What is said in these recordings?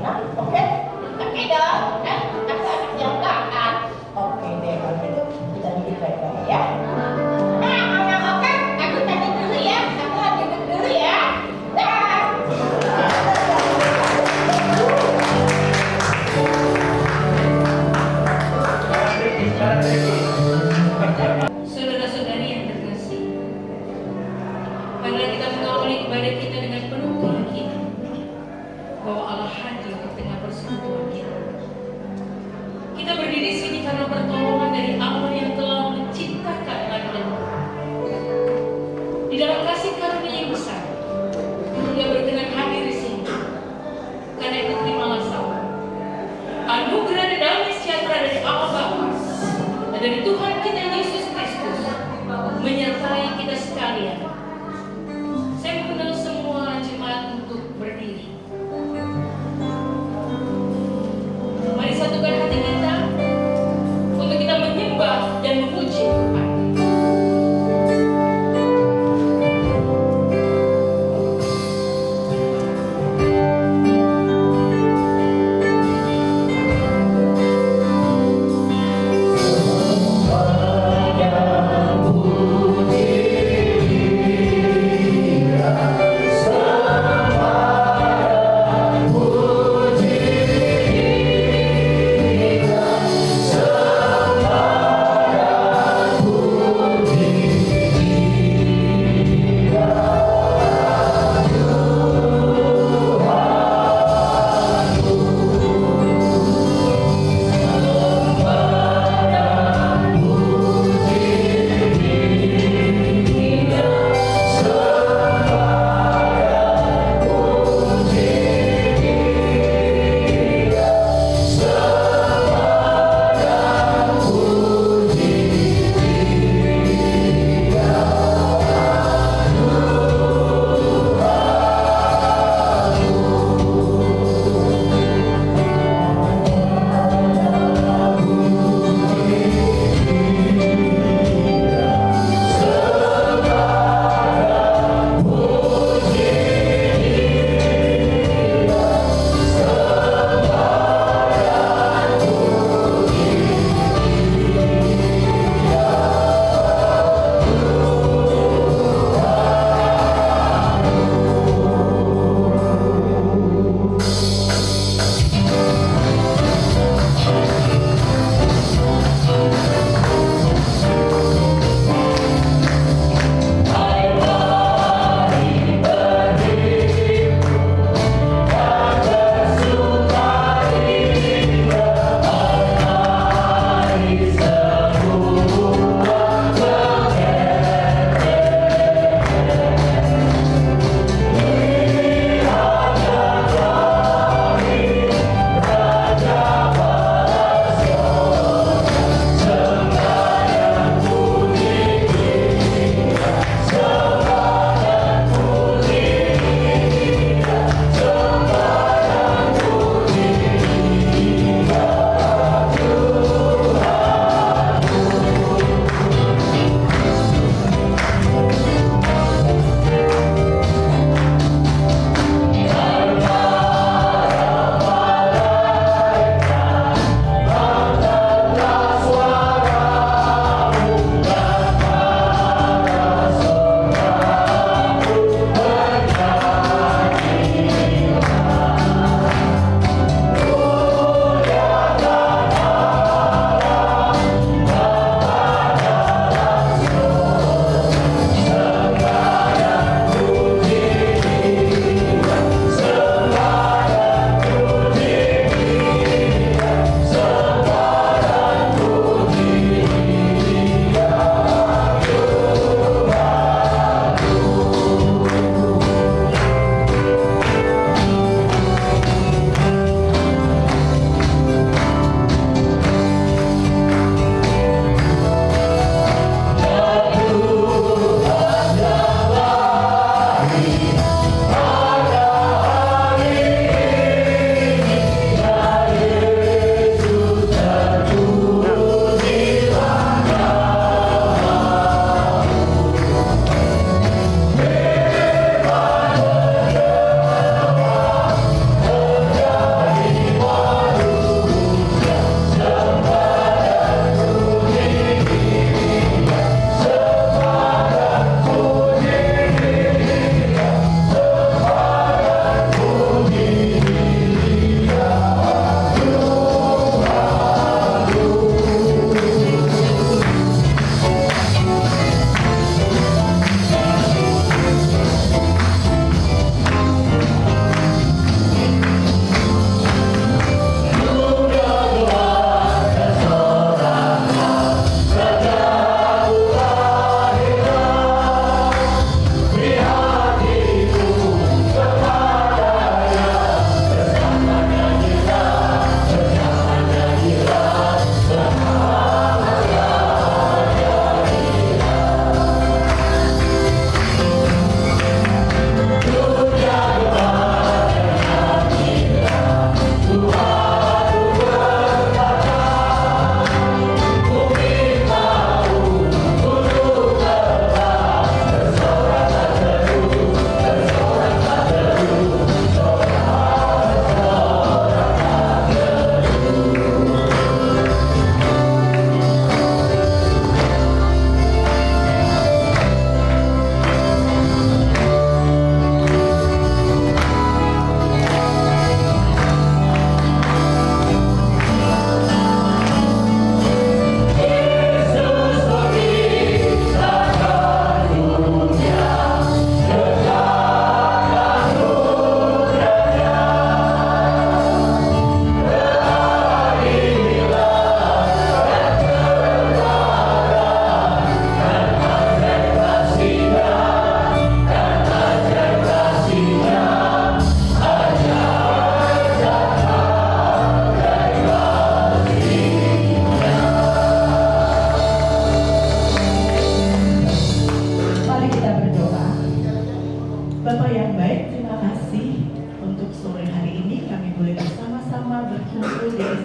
Nah, oke? Oke dong, kan? Aku anak yang taat. Oke deh, kalau gitu kita duduk baik-baik ya. Nah, kalau oke, aku tanya dulu ya. Aku duduk dulu ya. Dah. Saudara-saudari yang terkasih, marilah kita mengawali ibadah kita dengan penuh keyakinan bahwa Allah hadir di tengah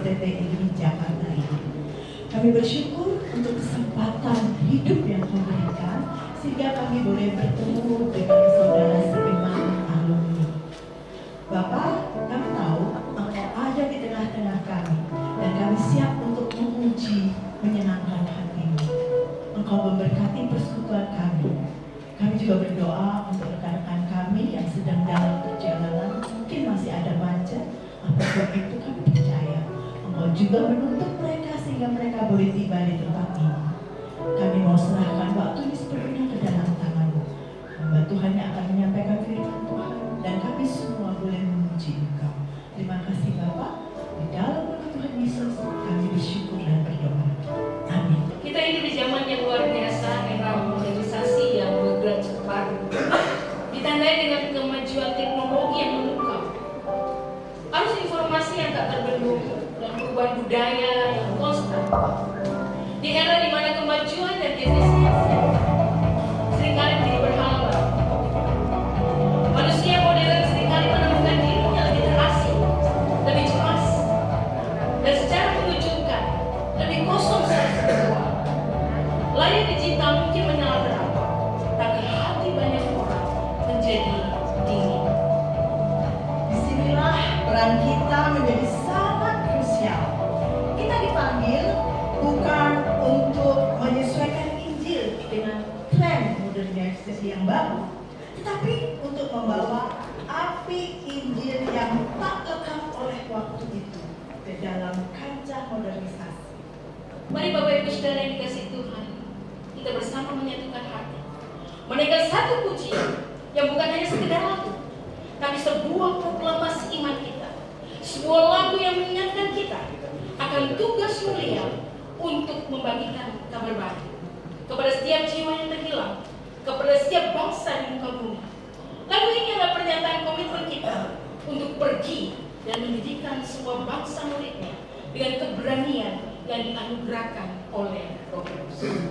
PTTI Jakarta ini. Kami bersyukur untuk kesempatan hidup yang Kau berikan, sehingga kami boleh bertemu dengan saudara seiman alumni. Bapak, kami tahu Engkau ada di tengah-tengah kami, dan kami siap untuk menguji menyenangkan hatimu. Engkau memberkati persekutuan kami. Kami juga berdoa untuk rekan-rekan kami yang sedang dalam perjalanan, mungkin masih ada macet. Apapun itu kami percaya Engkau juga menuntut mereka sehingga mereka boleh tiba di tempat ini. Kami mau serahkan waktu ini sepenuhnya ke dalam tangan-Mu. Hamba Tuhan yang akan menyampaikan firman Tuhan, dan kami semua boleh memuji Engkau. Terima kasih Bapak. Di dalam nama Tuhan Yesus kami bersyukur dan berdoa. Amin. Kita hidup di zaman yang luar biasa, era modernisasi yang bergerak cepat, ditandai dengan kemajuan teknologi yang menukar, arus informasi yang tak terbendung, dan perubahan budaya yang konstan. Di era di mana kemajuan dan efisiensi seringkali menjadi berhalangan, manusia modern seringkali menemukan dirinya lebih terasing, lebih cemas, dan secara menunjukkan lebih kosong secara spiritual. Layar digital mungkin menyala terang, tapi hati banyak orang menjadi dingin. Disinilah peran kita menjadi sangat krusial. Kita dipanggil bukan untuk menyesuaikan Injil dengan tren modernisasi yang baru, tetapi untuk membawa api Injil yang tak lekang oleh waktu itu ke dalam kancah modernisasi. Mari Bapak Ibu Saudara yang dikasihi Tuhan, kita bersama menyatukan hati, menaikkan satu pujian yang bukan hanya sekedar lagu, tapi sebuah proklamasi iman kita, sebuah lagu yang mengingatkan kita akan tugas mulia untuk membagikan kabar baik kepada setiap jiwa yang terhilang, kepada setiap bangsa di muka bumi. Lagu ini adalah pernyataan komitmen kita untuk pergi dan mendidikkan semua bangsa muridnya dengan keberanian yang dianugerahkan oleh Roh Kudus. Yang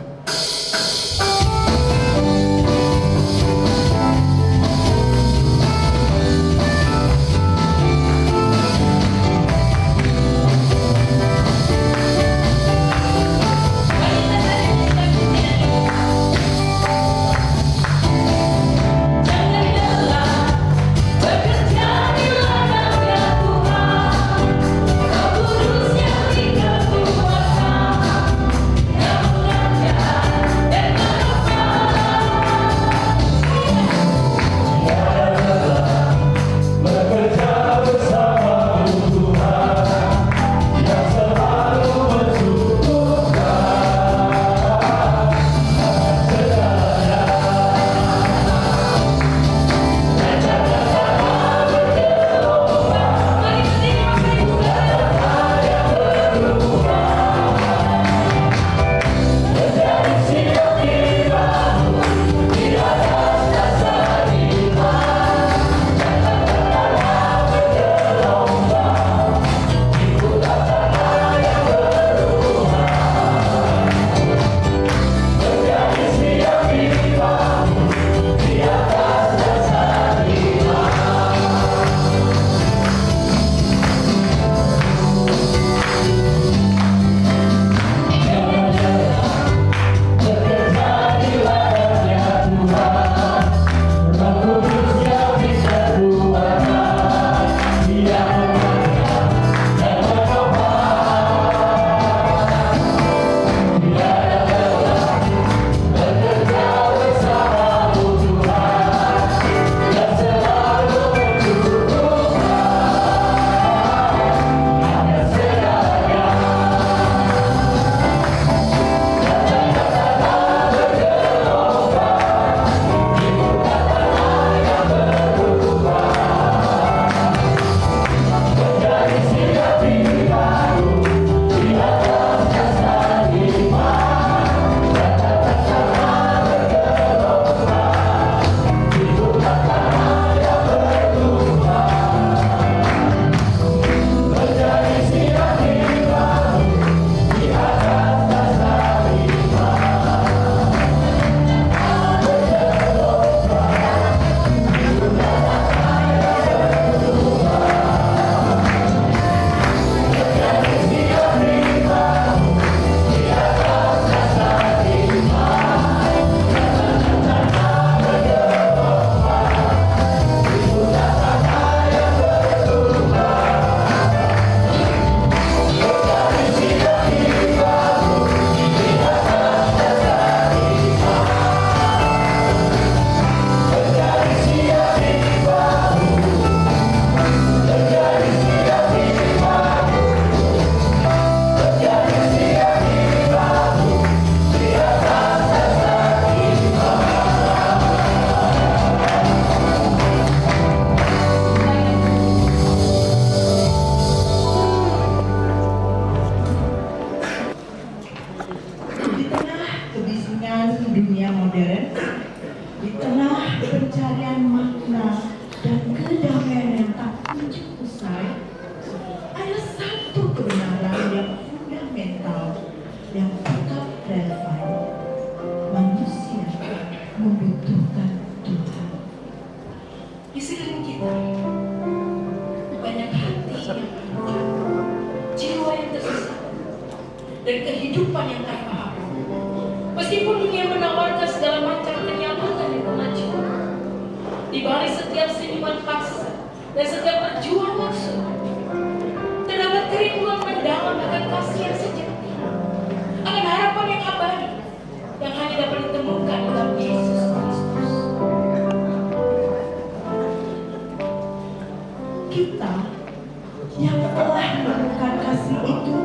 dunia modern, di tengah pencarian makna dan kedamaian yang tak kunjung usai, ada satu kebenaran yang fundamental yang tetap relevan. Manusia membutuhkan Tuhan. Di sekeliling kita banyak hati yang hancur, jiwa yang tersesat, dan kehidupan yang tanpa arah. Meskipun dunia menawarkan segala macam kenyamanan dan kemajuan, di balik setiap senyuman paksa dan setiap perjuangan sulit, terdapat kerinduan mendalam akan kasih yang sejati, akan harapan yang abadi yang hanya dapat ditemukan dalam Yesus Kristus. Kita yang telah menemukan kasih itu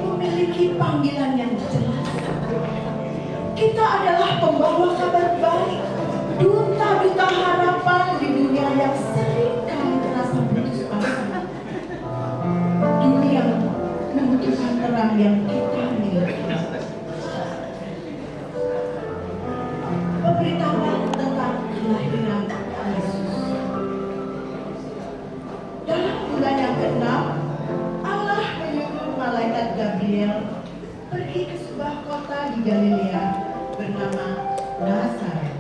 memiliki panggilan yang jelas. Kita adalah pembawa kabar baik, duta-duta harapan di dunia yang sering kali terasa putus asa. Dunia membutuhkan terang yang kita miliki. Pemberitahuan tentang kelahiran Yesus. Dalam bulan yang ke-6, Allah menyuruh malaikat Gabriel pergi ke sebuah kota di Galilea bernama Nazaret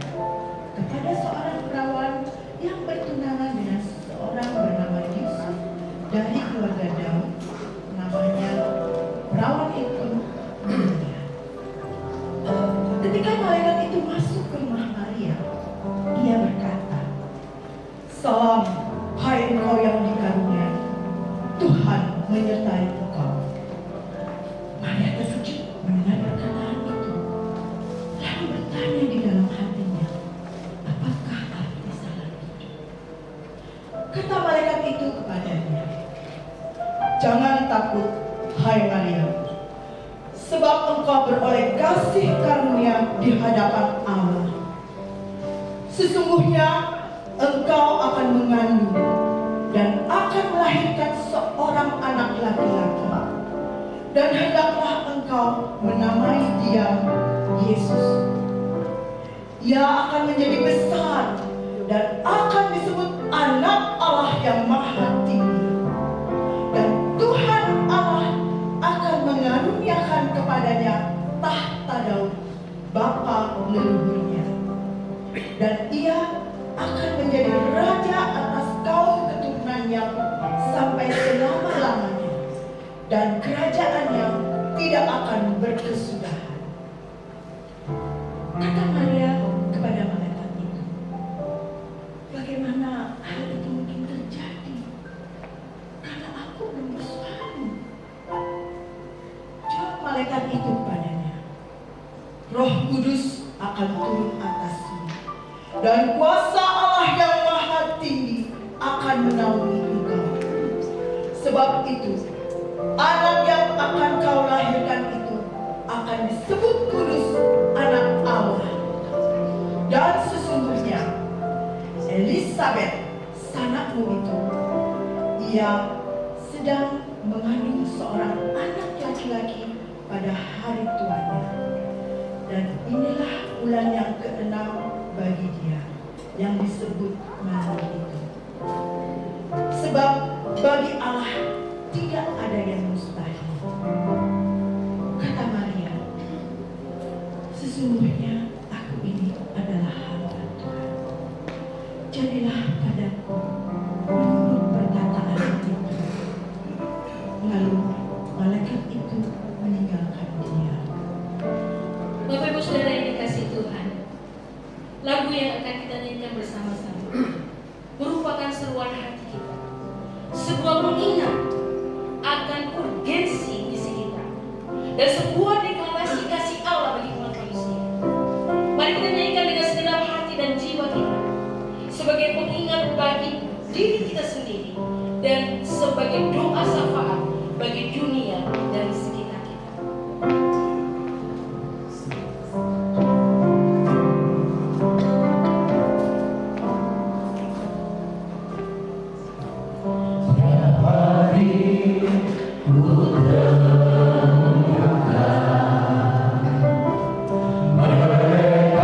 kepada seorang perawan yang bertunangan dengan seorang bernama Yusuf dari keluarga Daud. Namanya perawan itu Maria. Ketika malaikat itu masuk ke rumah Maria, ia berkata, "Salam, hai engkau yang dikaruniai, Tuhan menyertai engkau." Maria terkejut mendengar perkataan itu, lalu bertanya di dalam hatinya, apakah arti salam itu? Kata malaikat itu kepadanya, "Jangan takut, hai Maria, sebab engkau beroleh kasih karunia di hadapan Allah. Sesungguhnya engkau akan mengandung dan akan melahirkan seorang anak laki-laki, dan hendaklah engkau menamai dia Yesus. Ia akan menjadi besar dan akan disebut Anak Allah yang Maha Tinggi. Dan Tuhan Allah akan mengaruniakan kepadanya tahta Daud, bapa leluhurnya. Dan ia akan menjadi raja atas kaum keturunannya sampai selama-lamanya. Dan kerajaannya tidak akan berkesudahan." Kata Maria kepada malaikat itu, "Bagaimana hal itu mungkin terjadi? Karena aku belum bersuami." Jawab malaikat itu kepadanya, "Roh Kudus akan turun atasmu, dan kuasa Allah yang Maha Tinggi akan menaungi engkau. Sebab itu, anak yang akan kau lahirkan itu akan disebut kudus, Anak Allah. Dan sesungguhnya Elisabet, sanakmu itu, ia sedang mengandung seorang anak laki-laki pada hari tuanya. Dan inilah bulan yang ke-6 bagi dia, yang disebut Maria itu. Sebab bagi Allah tidak ada yang mustahil." Kata Maria, "Sesungguhnya aku ini adalah hamba Tuhan. Jadilah padaku menurut perkataan itu." Lalu malaikat itu meninggalkan dia. Bapak Ibu Saudara yang dikasihi Tuhan, lagu yang akan kita nyanyikan bersama-sama merupakan seruan hati kita, sebuah pengingat akan urgensi misi kita, dan sebuah deklarasi kasih Allah bagi umat manusia. Mari kita nyanyikan dengan segenap hati dan jiwa kita, sebagai pengingat bagi diri kita sendiri dan sebagai doa syafaat bagi dunia dan sekitar kita. Mereka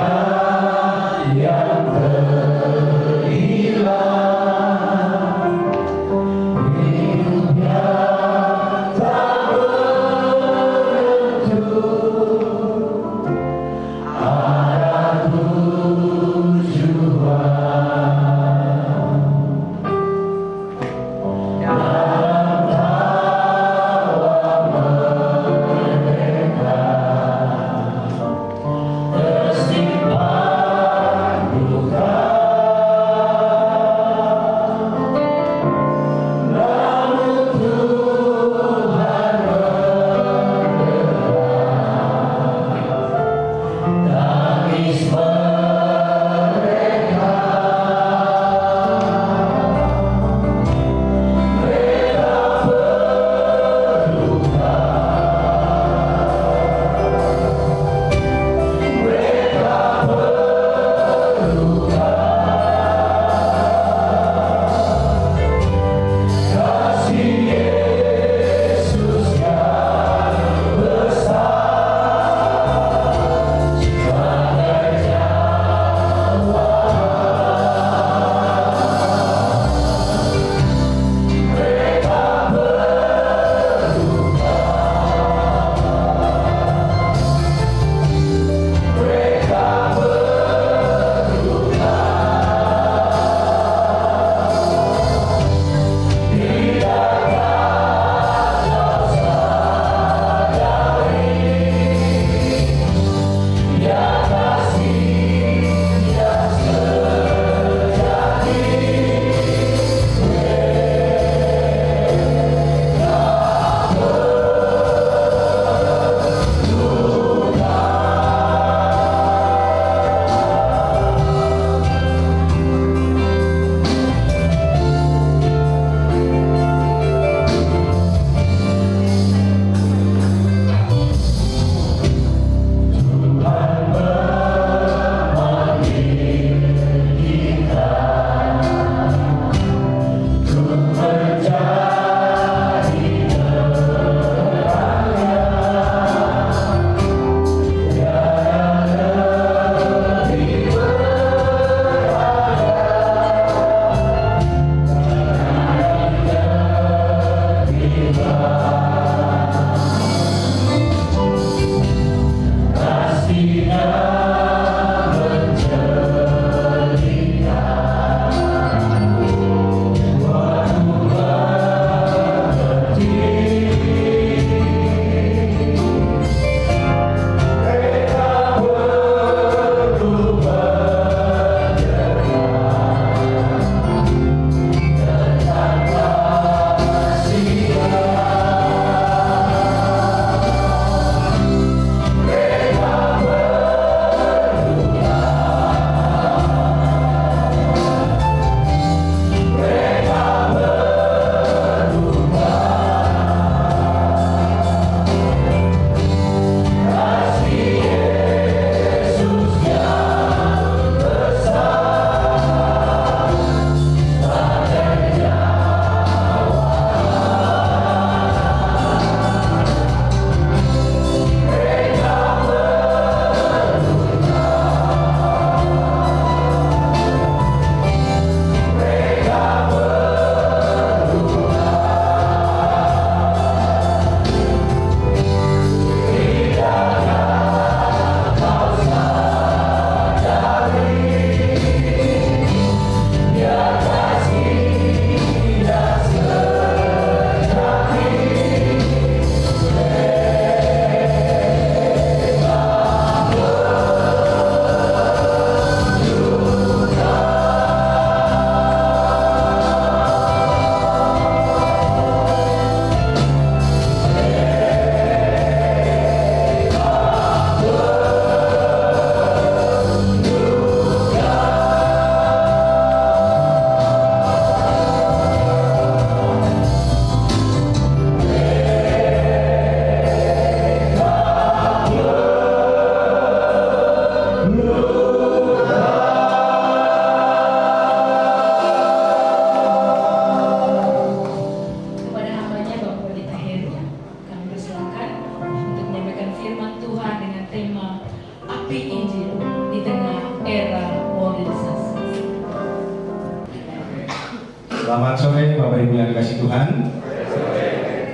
Selamat sore Bapak Ibu yang dikasih Tuhan.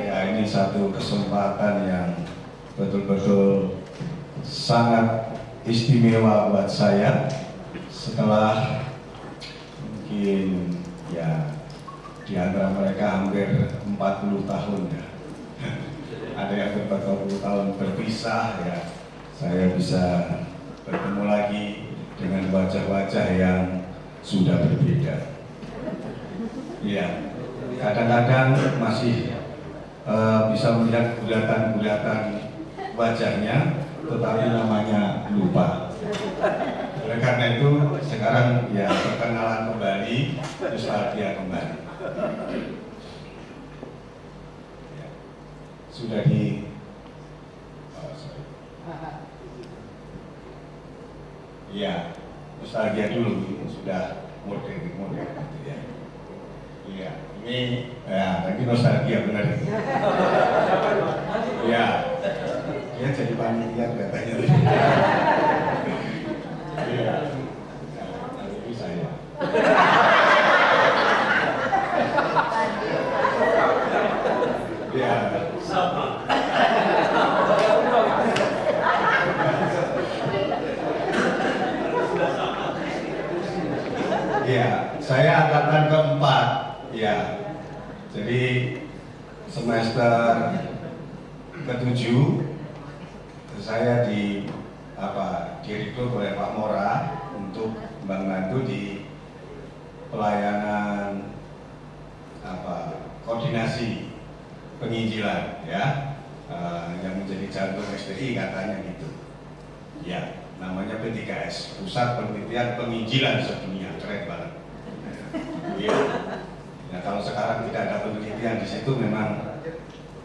Ya, ini satu kesempatan yang betul-betul sangat istimewa buat saya setelah mungkin ya di antara mereka hampir 40 tahun ya. Ada yang ber-40 tahun berpisah ya. Saya bisa bertemu lagi dengan wajah-wajah yang sudah berbeda. Iya, kadang-kadang masih bisa melihat bulatan-bulatan wajahnya, tetapi namanya lupa. Oleh karena itu, sekarang ya perkenalan kembali, nostalgia kembali. Ya, sudah di Iya, nostalgia dulu, sudah modern gitu ya. Iya, ini ya lagi nostalgia benar. Iya, dia jadi panitia katanya. Iya, ini saya. Iya, sama. Iya, saya angkatan keempat. Ya, jadi semester ke-7 saya direkrut oleh Pak Mora untuk membantu di pelayanan koordinasi penginjilan ya, yang menjadi jantung STI katanya gitu. Ya, namanya P3S, Pusat Penelitian Penginjilan Sedunia, keren banget. Ya. Nah, kalau sekarang tidak ada penelitian di situ memang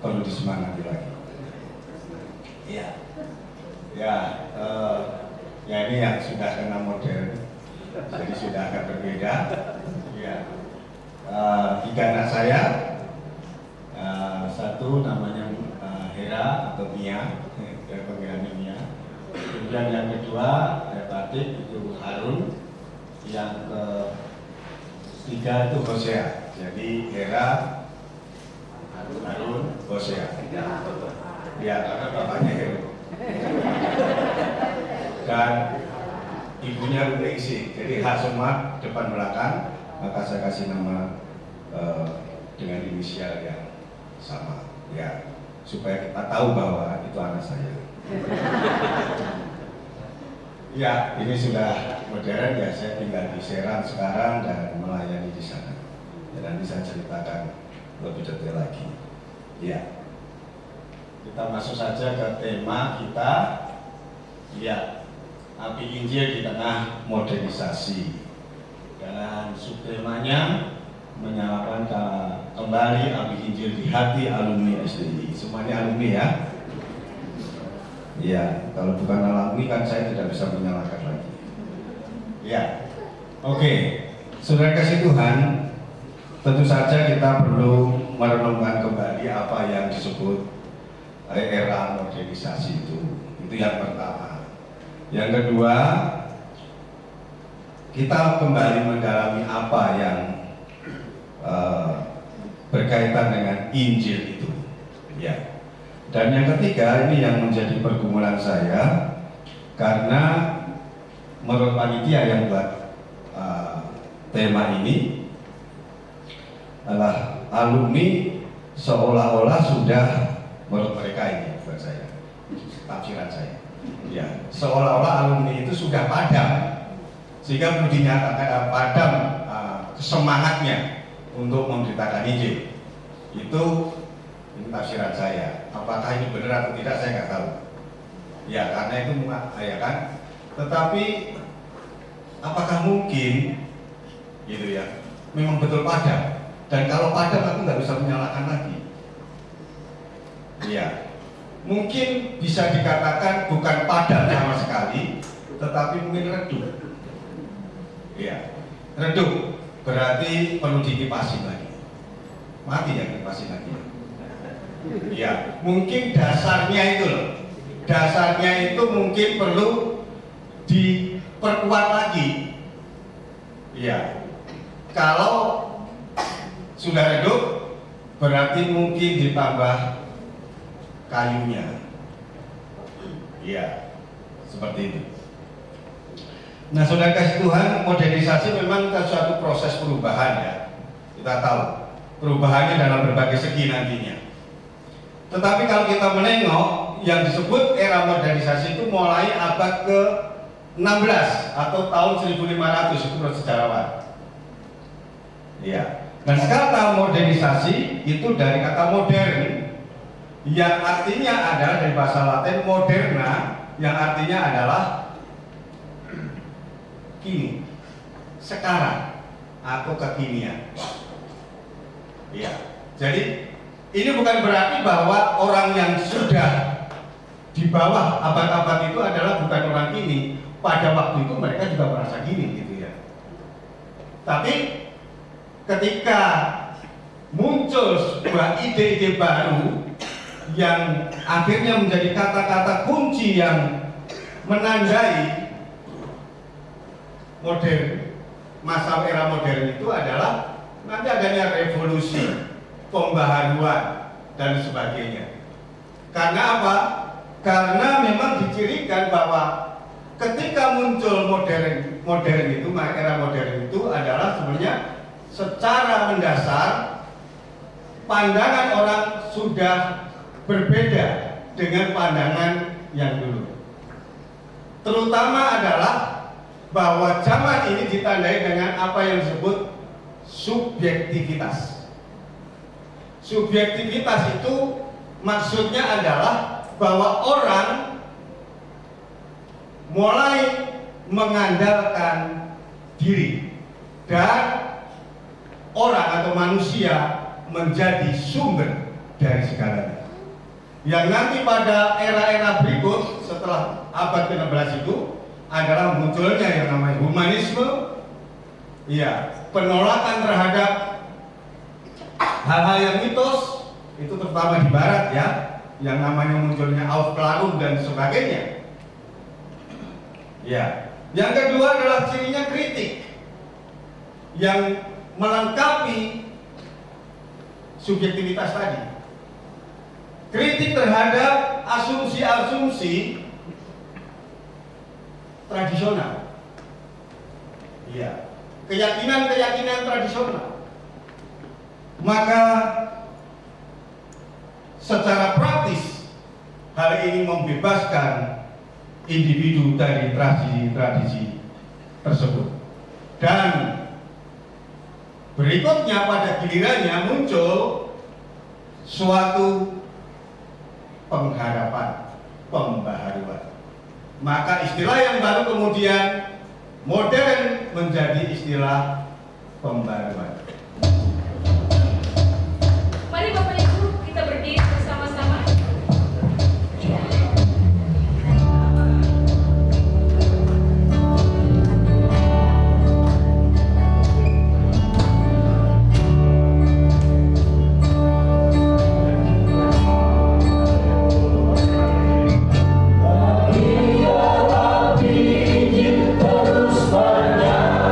perlu disemangati lagi. Iya. Ya, ya ini yang sudah kena modern, jadi sudah agak berbeda. Ya, 3 anak saya, satu namanya Hera atau Mia, dari panggilan Mia. Kemudian yang kedua Batik itu Harun, yang ketiga itu Hosea. Jadi Hera, Harun, Hosea. Ya, karena bapaknya Heru. Dan ibunya Runeisi. Jadi Hasumah depan belakang, maka saya kasih nama dengan inisial yang sama. Ya, supaya kita tahu bahwa itu anak saya. Ya, ini sudah modern ya. Saya tinggal di Serang sekarang dan melayani di sana. Dan nanti saya ceritakan lebih detail lagi. Ya, kita masuk saja ke tema kita. Ya, api Injil di tengah modernisasi. Dan subtemanya menyalakan kembali api Injil di hati alumni SDI. Semuanya alumni ya. Ya, kalau bukan alumni kan saya tidak bisa menyalakan lagi. Ya, oke. Saudara kasih Tuhan, tentu saja kita perlu merenungkan kembali apa yang disebut era modernisasi itu. Itu yang pertama. Yang kedua, kita kembali mendalami apa yang berkaitan dengan Injil itu. Ya. Dan yang ketiga, ini yang menjadi pergumulan saya, karena menurut panitia yang buat tema ini adalah alumni seolah-olah sudah, menurut mereka ini buat saya, tafsiran saya, ya, seolah-olah alumni itu sudah padam, sehingga perlu dinyatakan padam semangatnya untuk memberitakan Injil. Itu ini tafsiran saya. Apakah ini benar atau tidak saya nggak tahu. Ya, karena itu ya kan. Tetapi apakah mungkin gitu ya? Memang betul padam. Dan kalau padam aku nggak bisa menyalakan lagi. Iya. Mungkin bisa dikatakan bukan padam sama sekali, tetapi mungkin redup. Iya. Redup berarti perlu dikipasi lagi. Mati ya kipasi lagi. Ya, mungkin dasarnya itu loh. Dasarnya itu mungkin perlu diperkuat lagi. Ya, kalau Sudah redup berarti mungkin ditambah kayunya. Iya, seperti itu. Nah, saudara kasih Tuhan, modernisasi memang suatu proses perubahan ya. Kita tahu perubahannya dalam berbagai segi nantinya. Tetapi kalau kita menengok yang disebut era modernisasi itu mulai abad ke-16 atau tahun 1500 itu menurut sejarawan. Iya. Dan kata modernisasi itu dari kata modern yang artinya adalah dari bahasa Latin moderna yang artinya adalah kini, sekarang atau kekinian. Iya. Jadi ini bukan berarti bahwa orang yang sudah di bawah abad-abad itu adalah bukan orang kini. Pada waktu itu mereka juga merasa gini gitu ya. Tapi ketika muncul sebuah ide-ide baru yang akhirnya menjadi kata-kata kunci yang menandai modern, masa era modern itu adalah nanti adanya revolusi, pembaharuan dan sebagainya. Karena apa? Karena memang dicirikan bahwa ketika muncul modern itu, era modern itu adalah sebenarnya secara mendasar pandangan orang sudah berbeda dengan pandangan yang dulu. Terutama adalah bahwa zaman ini ditandai dengan apa yang disebut subjektivitas. Subjektivitas itu maksudnya adalah bahwa orang mulai mengandalkan diri dan orang atau manusia menjadi sumber dari segalanya. Yang nanti pada era-era berikut setelah abad ke-16 itu adalah munculnya yang namanya humanisme, ya, penolakan terhadap hal-hal yang mitos, itu terutama di barat ya, yang namanya munculnya Aufklärung dan sebagainya. Ya, yang kedua adalah cirinya kritik yang melengkapi subjektivitas tadi. Kritik terhadap asumsi-asumsi tradisional. Iya, keyakinan-keyakinan tradisional. Maka secara praktis hal ini membebaskan individu dari tradisi-tradisi tersebut. Dan berikutnya pada gilirannya muncul suatu pengharapan, pembaharuan. Maka istilah yang baru kemudian modern menjadi istilah pembaharuan. Mari Bapak Ibu kita berdiri bersama-sama. Terus menyala,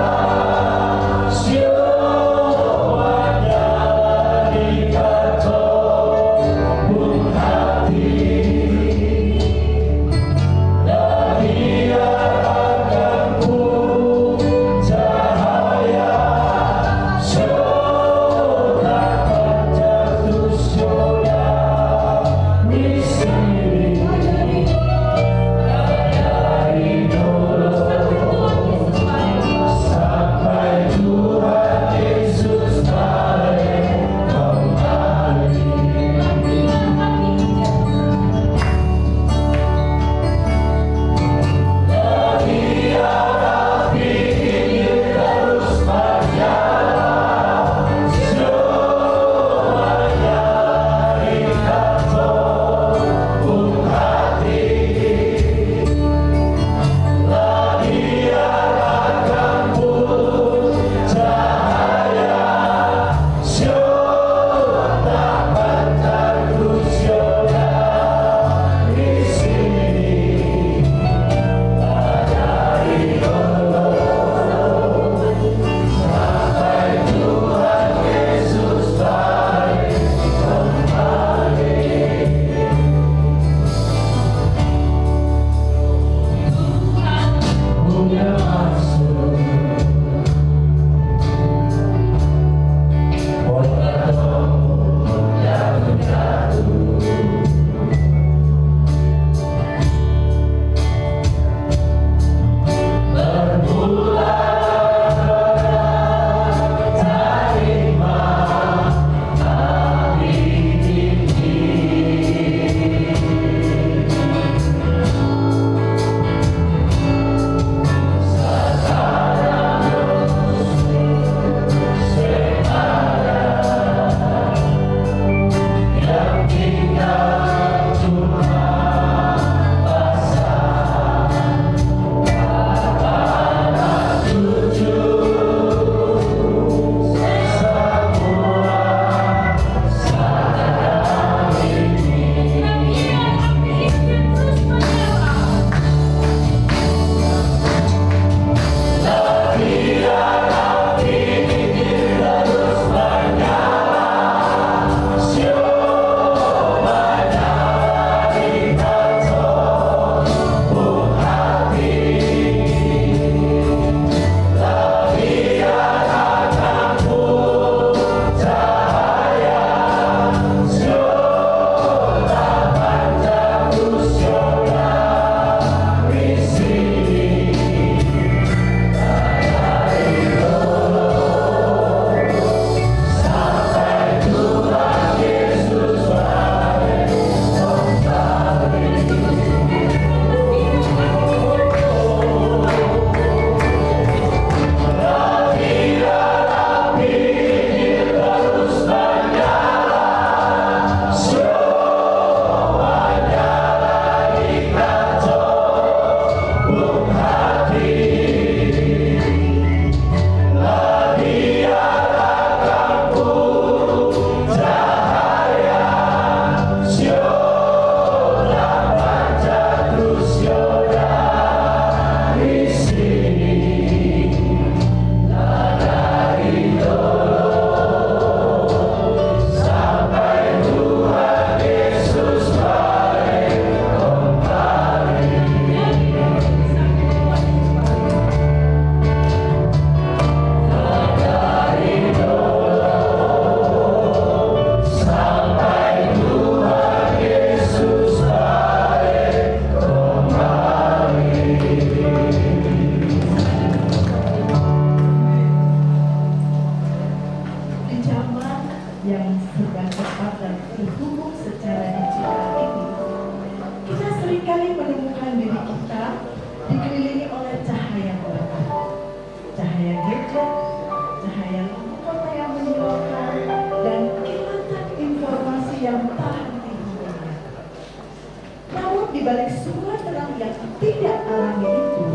tidak alami itu,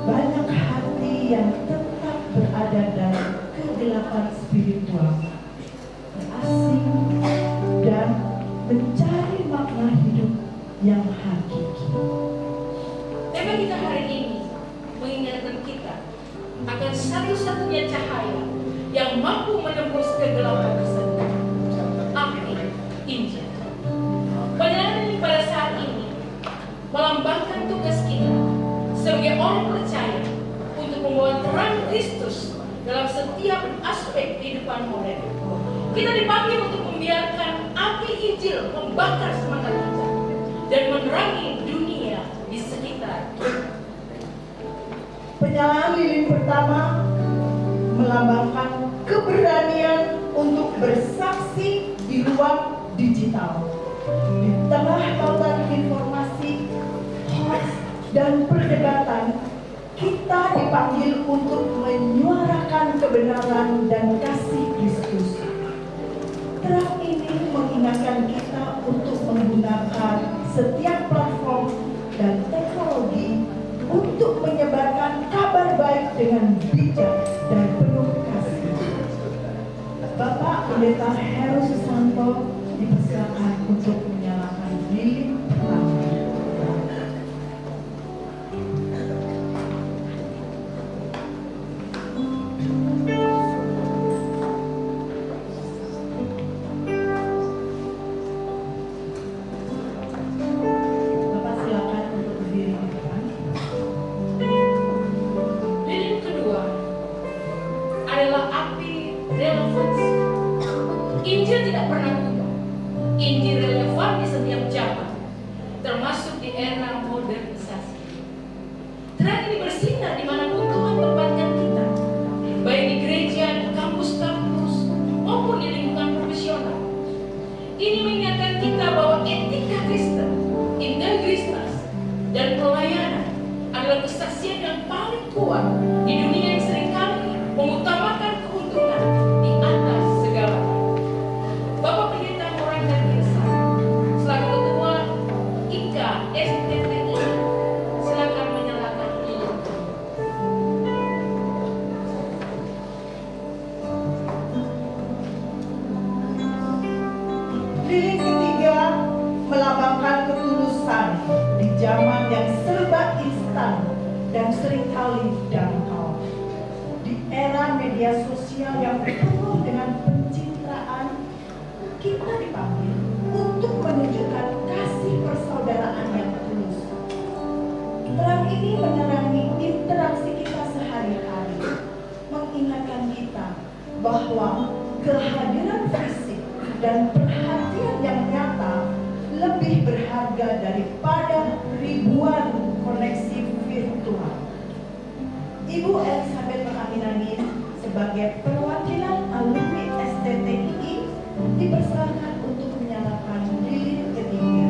banyak hati yang tetap berada dalam kegelapan spiritual, terasing, dan mencari makna hidup yang hakiki. Tema kita hari ini mengingatkan kita akan satu-satunya cahaya yang mampu menembus kegelapan tersebut, api Injil. Penyerangan ini pada saat ini melambangkan tugas kita sebagai orang percaya untuk membawa terang Kristus dalam setiap aspek kehidupan modern. Kita dipanggil untuk membiarkan api Injil membakar semangat kita dan menerangi dunia di sekitar kita. Penyalaan lilin pertama melambangkan keberanian untuk bersaksi di ruang digital. Di tengah lautan informasi, hoax, dan perdebatan, kita dipanggil untuk menyuarakan kebenaran dan kasih Kristus. Terang ini mengingatkan kita untuk menggunakan setiap platform dan teknologi untuk menyebarkan kabar baik dengan bijak dan penuh kasih. Bapak Pendeta Heru Susanto dipersilakan untuk menyalakan lilin pertama. Bapak silakan untuk berdiri di depan. Lilin kedua adalah api relevansi. Injil tidak pernah berubah. Injil relevan di setiap zaman, termasuk di era modernisasi. Terang ini bersinar dimanapun Tuhan tempatkan kita, baik di gereja, di kampus-kampus, maupun di lingkungan profesional. Ini mengingatkan kita bahwa etika Kristen, integritas, dan pelayanan adalah kesaksian yang paling kuat di dunia yang seringkali mengutamakan keuntungan di atas segalanya. Bapak Pendeta Moran dan Irsa, selaku Ketua IKA STTI, silakan menyalakan lilin. Lilin ketiga melambangkan ketulusan di zaman yang serba instan dan seringkali dangkal. Di era media sosial yang penuh dengan pencitraan, kita dipanggil untuk menunjukkan kasih persaudaraan yang tulus. Terang ini menerangi interaksi kita sehari-hari, mengingatkan kita bahwa kehadiran fisik dan perhatian yang nyata lebih berharga daripada ribuan koneksi virtual. Ibu Elizabeth Mengaminangin sebagai perwakilan alumni STTI dipersilakan untuk menyalakan lilin ketiga.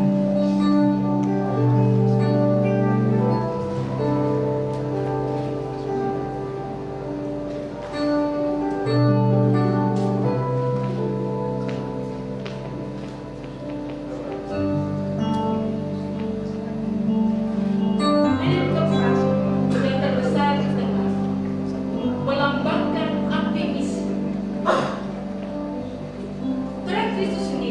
Lilin keempat yang terbesar di tengah melambangkan api misi. Terang Kristus sendiri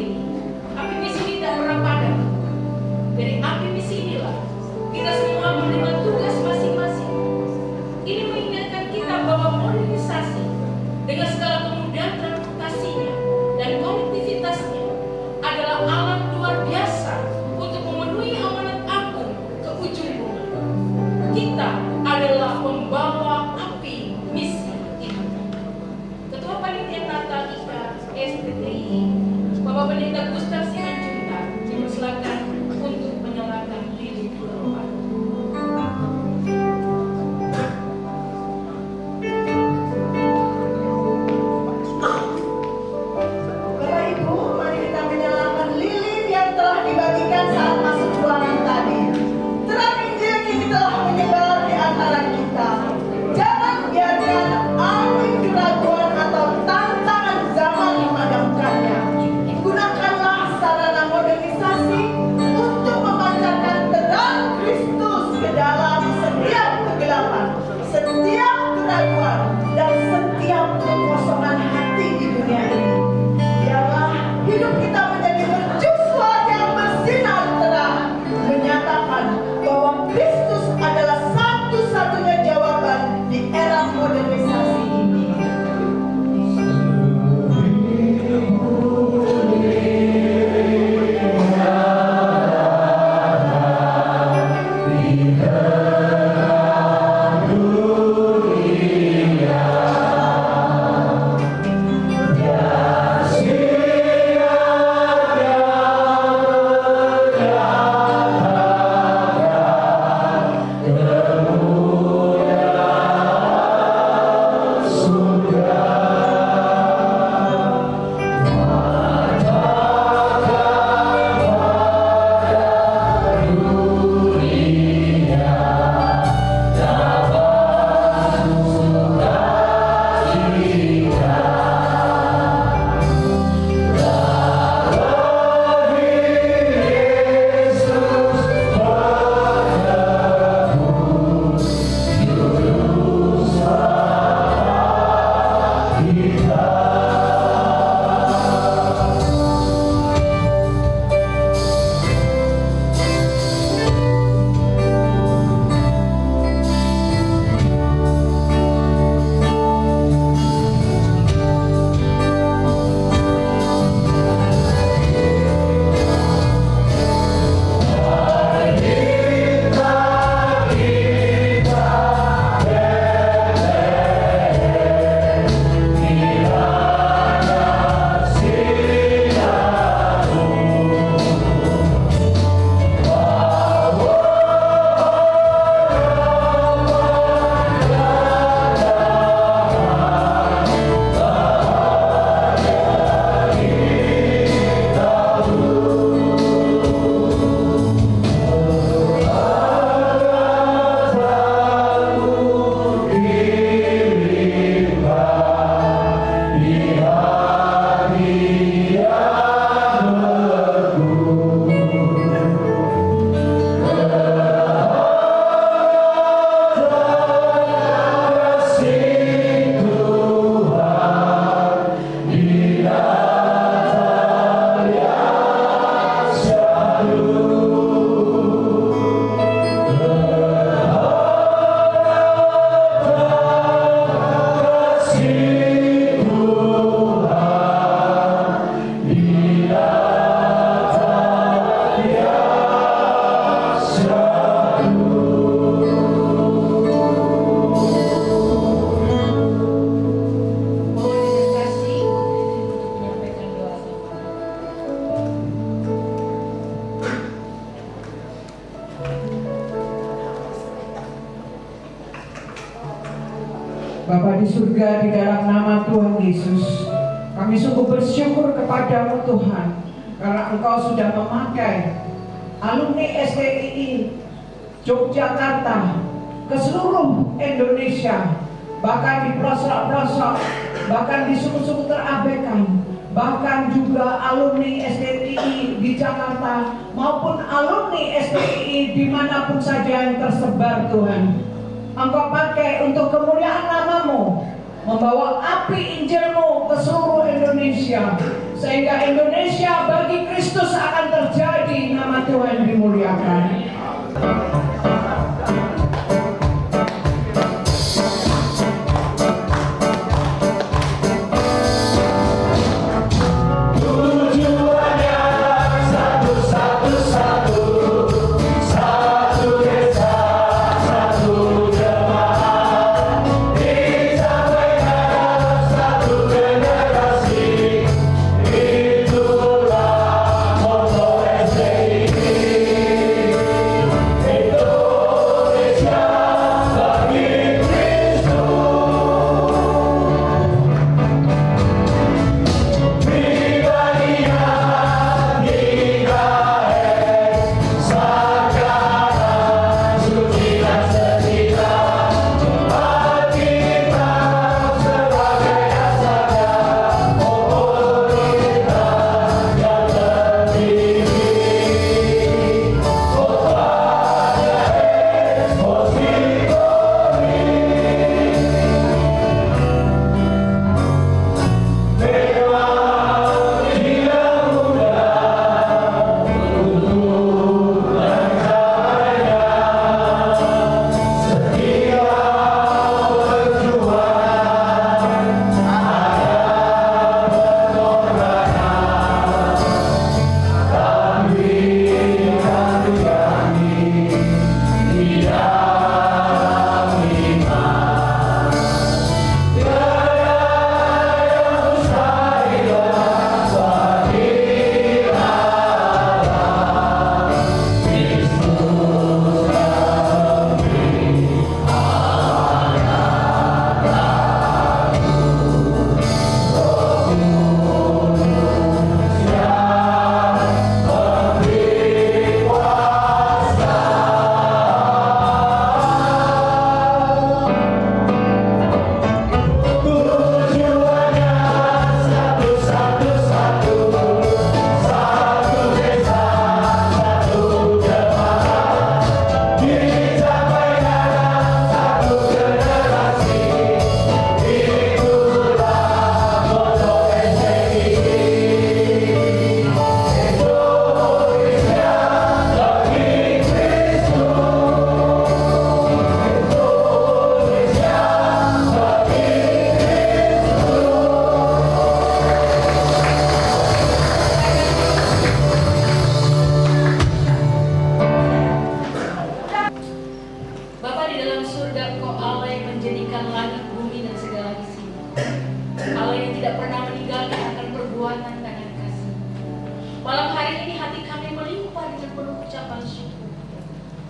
Bapa di surga, di dalam nama Tuhan Yesus, kami sungguh bersyukur kepadamu Tuhan, karena Engkau sudah memakai alumni STII Yogyakarta ke seluruh Indonesia, bahkan di pelosok-pelosok, bahkan di suku-suku terabaikan, bahkan juga alumni STII di Jakarta maupun alumni STII dimanapun saja yang tersebar Tuhan. Engkau pakai untuk kemuliaan nama-Mu, membawa api Injil-Mu ke seluruh Indonesia, sehingga Indonesia bagi Kristus akan terjadi, nama Tuhan dimuliakan.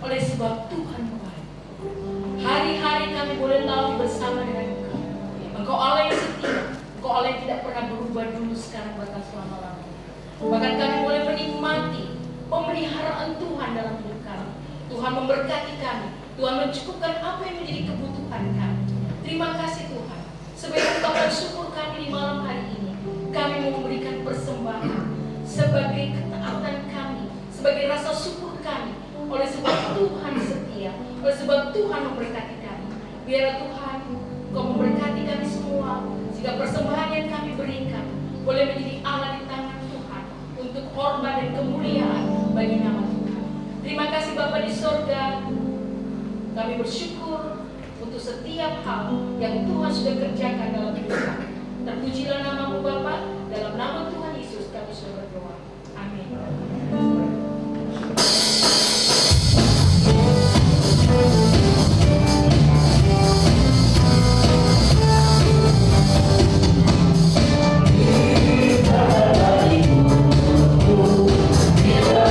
Oleh sebab Tuhan baik, hari-hari kami boleh lalui bersama dengan Engkau. Engkau Allah yang setia, Engkau Allah yang tidak pernah berubah dulu, sekarang, bahkan selama-lamanya. Bahkan kami boleh menikmati pemeliharaan Tuhan dalam hidup kami. Tuhan memberkati kami, Tuhan mencukupkan apa yang menjadi kebutuhan kami. Terima kasih Tuhan. Sebagai ungkapan syukur kami di malam hari ini, kami mau memberikan persembahan sebagai ketaatan kami, sebagai rasa syukur kami. Oleh sebab Tuhan setia, oleh sebab Tuhan memberkati kami. Biarlah Tuhan Kau memberkati kami semua, sehingga persembahan yang kami berikan boleh menjadi alat di tangan Tuhan untuk hormat dan kemuliaan bagi nama Tuhan. Terima kasih Bapa di sorga. Kami bersyukur untuk setiap hal yang Tuhan sudah kerjakan dalam hidup kami. Terpujilah nama-Mu Bapa, dalam nama Tuhan Yesus kami sudah berdoa. Amin. Kita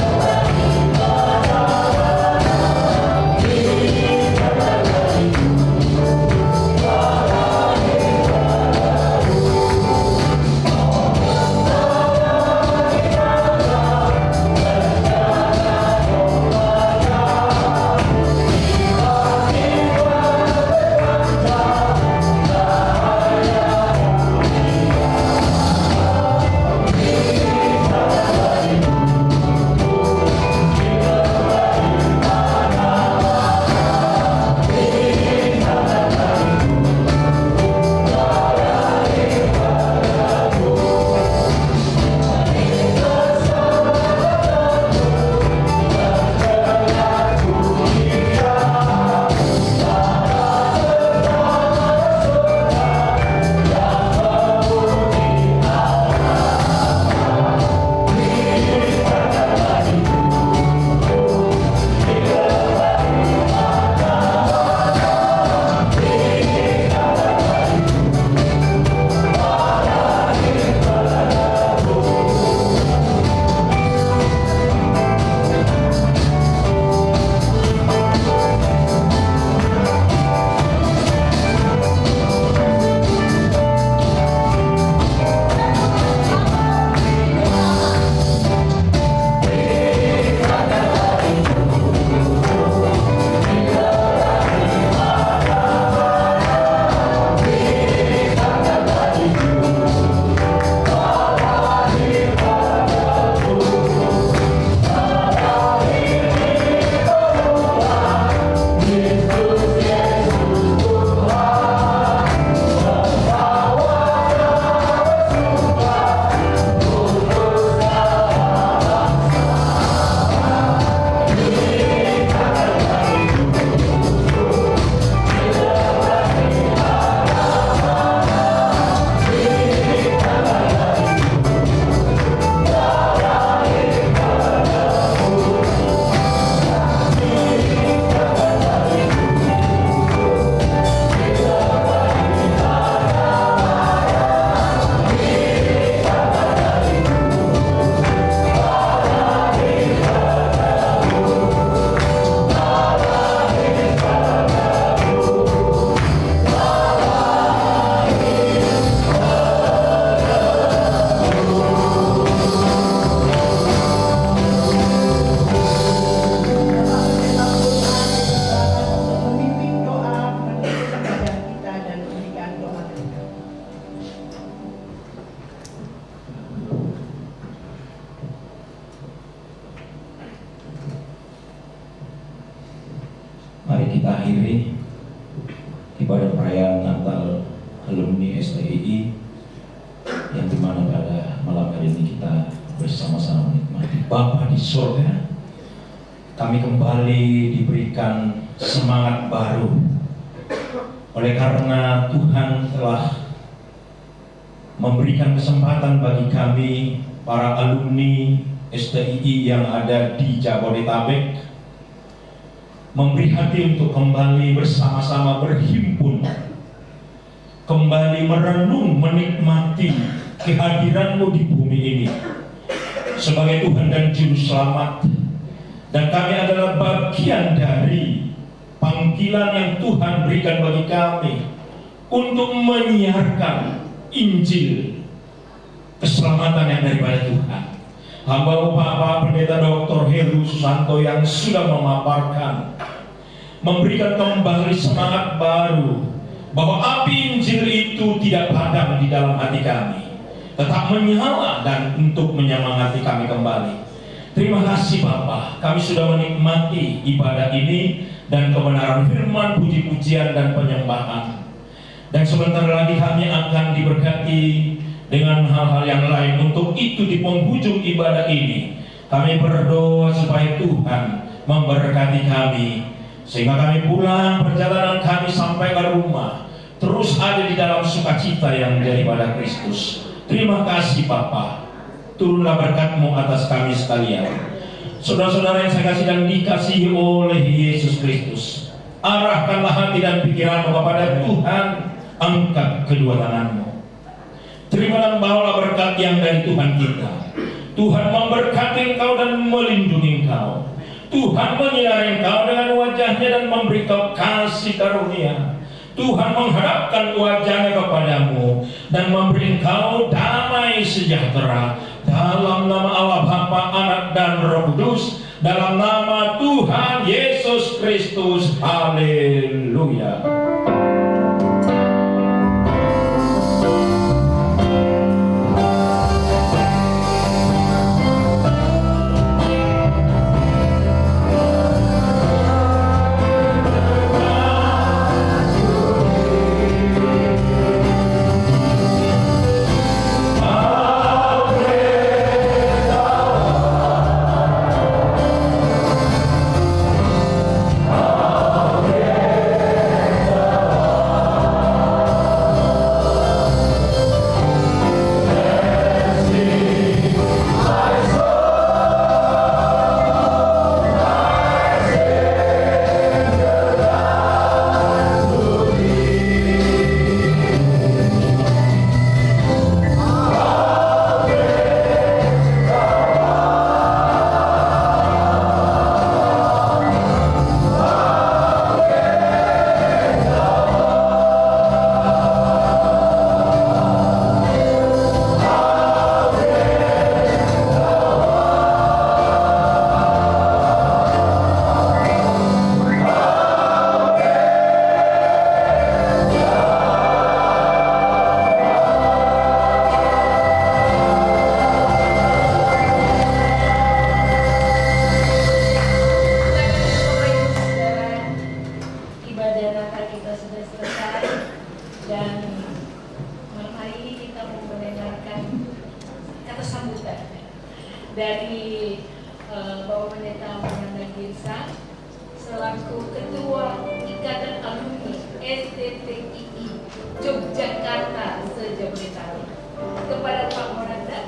Bapa di surga, kami kembali diberikan semangat baru oleh karena Tuhan telah memberikan kesempatan bagi kami para alumni STII yang ada di Jabodetabek memberi hati untuk kembali bersama-sama berhimpun, kembali merenung menikmati kehadiran-Mu di bumi ini sebagai Tuhan dan Juru Selamat. Dan kami adalah bagian dari panggilan yang Tuhan berikan bagi kami untuk menyiarkan Injil keselamatan yang daripada Tuhan. Hamba Bapak Pendeta Dr. Heru Susanto yang sudah memaparkan, memberikan kembali semangat baru bahwa api Injil itu tidak padam di dalam hati kami, tetap menyala dan untuk menyemangati kami kembali. Terima kasih Bapak, kami sudah menikmati ibadah ini dan kebenaran firman, puji-pujian dan penyembahan. Dan sebentar lagi kami akan diberkati dengan hal-hal yang lain. Untuk itu di penghujung ibadah ini kami berdoa supaya Tuhan memberkati kami, sehingga kami pulang perjalanan kami sampai ke rumah terus ada di dalam sukacita yang daripada Kristus. Terima kasih Bapa, turunlah berkat-Mu atas kami sekalian. Saudara-saudara yang saya kasih dan dikasihi oleh Yesus Kristus, arahkanlah hati dan pikiranmu kepada Tuhan, angkat kedua tanganmu. Terima dan bawalah berkat yang dari Tuhan kita. Tuhan memberkati engkau dan melindungi engkau. Tuhan menyinari engkau dengan wajahnya dan memberi kau kasih karunia. Tuhan menghadapkan wajahnya kepadamu dan memberi engkau damai sejahtera. Dalam nama Allah Bapa, Anak dan Roh Kudus, dalam nama Tuhan Yesus Kristus. Haleluya. dari Bapak Pendeta Fernanda Girsa selaku Ketua Ikatan Alumni STTII Yogyakarta se-Jabodetabek. Kepada Pak Monanda,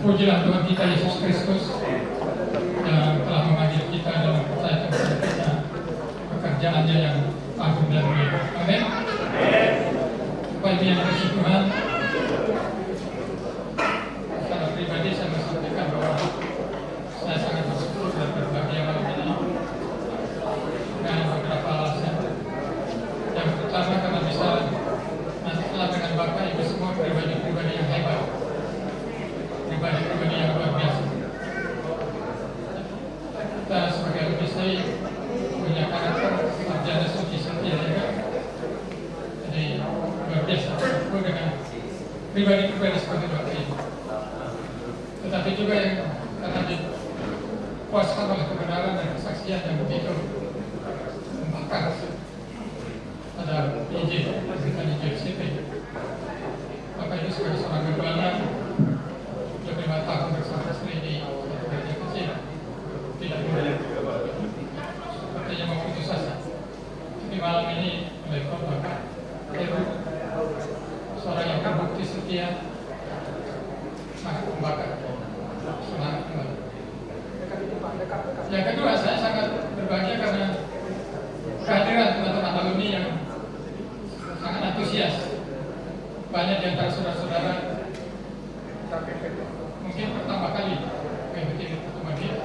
pujilah Tuhan kita Yesus Kristus yang telah memanggil kita dan mempercayakan kepada kita pekerjaannya yang agung dan mulia. Amin. Bapak Ibu yang dikasihi Tuhan, secara pribadi saya mau sampaikan bahwa saya sangat bersyukur dan berbahagia malam ini dengan beberapa alasan. Yang pertama karena bisa nantilah dengan Bapak Ibu semua pribadi-pribadi yang hebat, pribadi-pribadi yang luar biasa. Kita sebagai alumni saya punya karakter sarjana suci setia juga. Jadi luar biasa bersyukur dengan pribadi-pribadi seperti Bapak ini. Tetapi juga yang karena kesaksian yang begitu membakar pada Injil, bukan Injil CP. Bapak Ibu sebagai seorang gembala, 25 tahun bersama istri di satu gereja kecil, tidak mudah. Sepertinya mau putus asa. Tapi malam ini meliput Bapak Heru, seorang yang terbukti setia, sangat membakar semangat kembali. Yang kedua, saya sangat berbahagia karena kehadiran teman-teman alumni yang sangat antusias. Banyak di antara saudara-saudara mungkin pertama kali mengikuti pertemuan ini.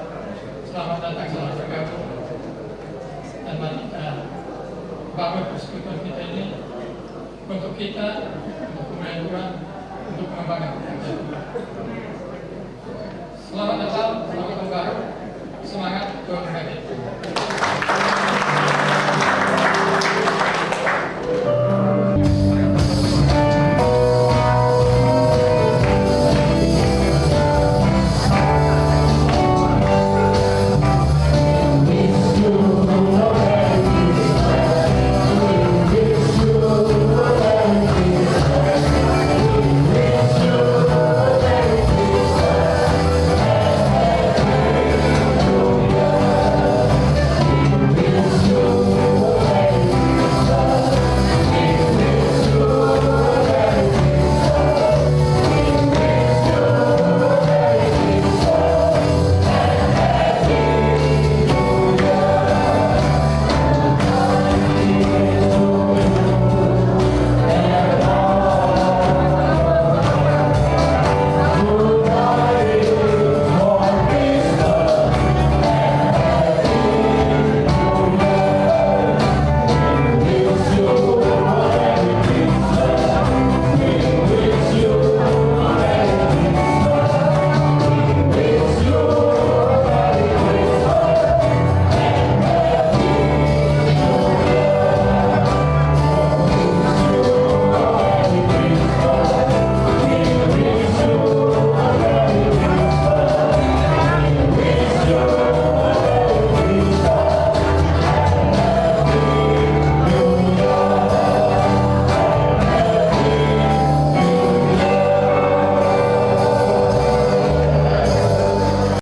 Selamat datang, selamat bergabung, dan mari kita bangun persekutuan kita ini untuk kita, untuk kemuliaan Tuhan, untuk mengembangkan kerajaan Tuhan. Selamat Natal, selamat tahun baru, semangat Tuhan berkati.